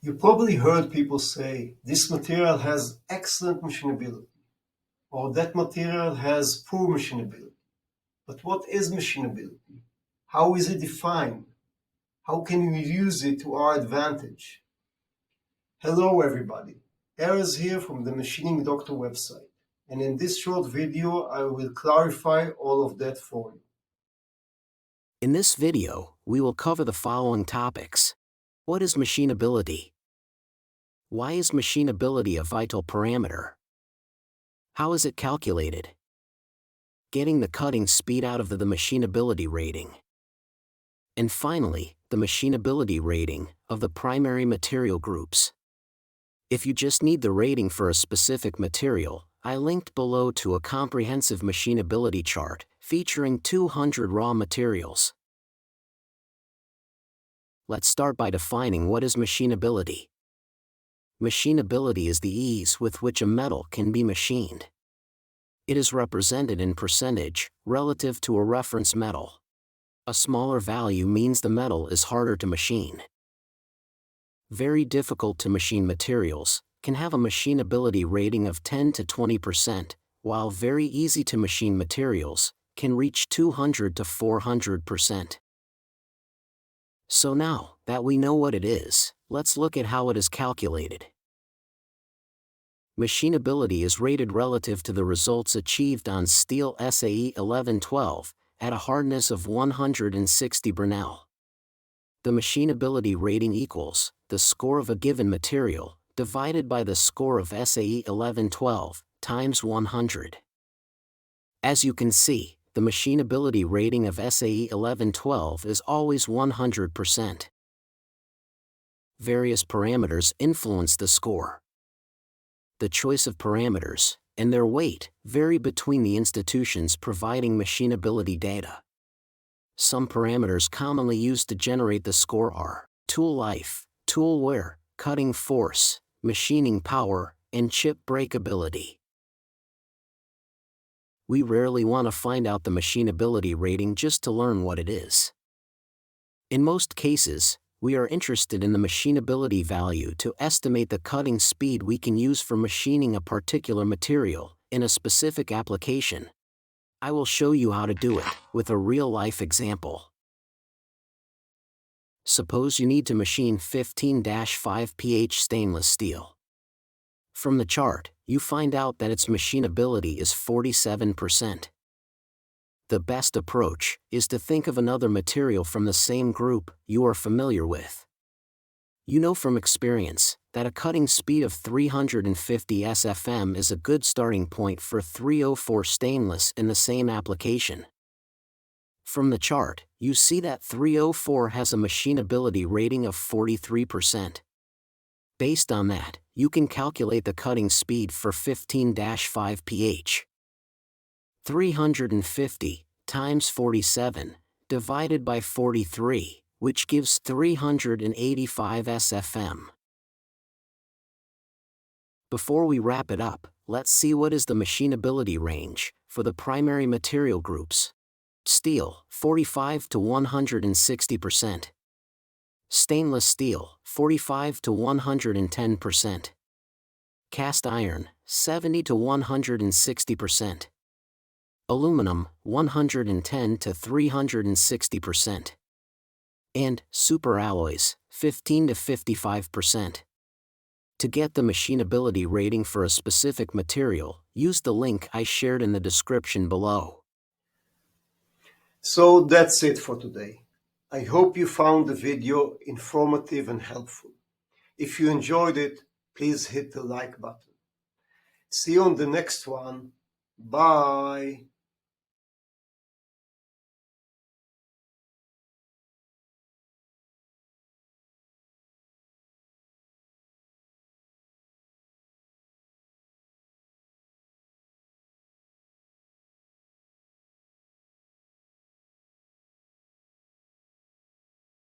You probably heard people say, this material has excellent machinability, or that material has poor machinability. But what is machinability? How is it defined? How can we use it to our advantage? Hello everybody, Erez here from the Machining Doctor website, and in this short video I will clarify all of that for you. In this video, we will cover the following topics. What is machinability? Why is machinability a vital parameter? How is it calculated? Getting the cutting speed out of the machinability rating. And finally, the machinability rating of the primary material groups. If you just need the rating for a specific material, I linked below to a comprehensive machinability chart featuring 200 raw materials. Let's start by defining what is machinability. Machinability is the ease with which a metal can be machined. It is represented in percentage relative to a reference metal. A smaller value means the metal is harder to machine. Very difficult to machine materials can have a machinability rating of 10 to 20%, while very easy to machine materials can reach 200 to 400%. So now that we know what it is, let's look at how it is calculated. Machinability is rated relative to the results achieved on steel SAE 1112 at a hardness of 160 Brinell. The machinability rating equals the score of a given material divided by the score of SAE 1112 times 100. As you can see, the machinability rating of SAE 1112 is always 100%. Various parameters influence the score. The choice of parameters and their weight vary between the institutions providing machinability data. Some parameters commonly used to generate the score are tool life, tool wear, cutting force, machining power, and chip breakability. We rarely want to find out the machinability rating just to learn what it is. In most cases, we are interested in the machinability value to estimate the cutting speed we can use for machining a particular material in a specific application. I will show you how to do it with a real-life example. Suppose you need to machine 15-5 pH stainless steel. From the chart, you find out that its machinability is 47%. The best approach is to think of another material from the same group you are familiar with. You know from experience that a cutting speed of 350 SFM is a good starting point for 304 stainless in the same application. From the chart, you see that 304 has a machinability rating of 43%. Based on that, you can calculate the cutting speed for 15-5 pH. 350 times 47 divided by 43, which gives 385 SFM. Before we wrap it up, let's see what is the machinability range for the primary material groups. Steel, 45 to 160%. Stainless steel, 45 to 110%. Cast iron, 70 to 160%. Aluminum, 110 to 360%. And superalloys, 15 to 55%. To get the machinability rating for a specific material, use the link I shared in the description below. So that's it for today. I hope you found the video informative and helpful. If you enjoyed it, please hit the like button. See you on the next one. Bye.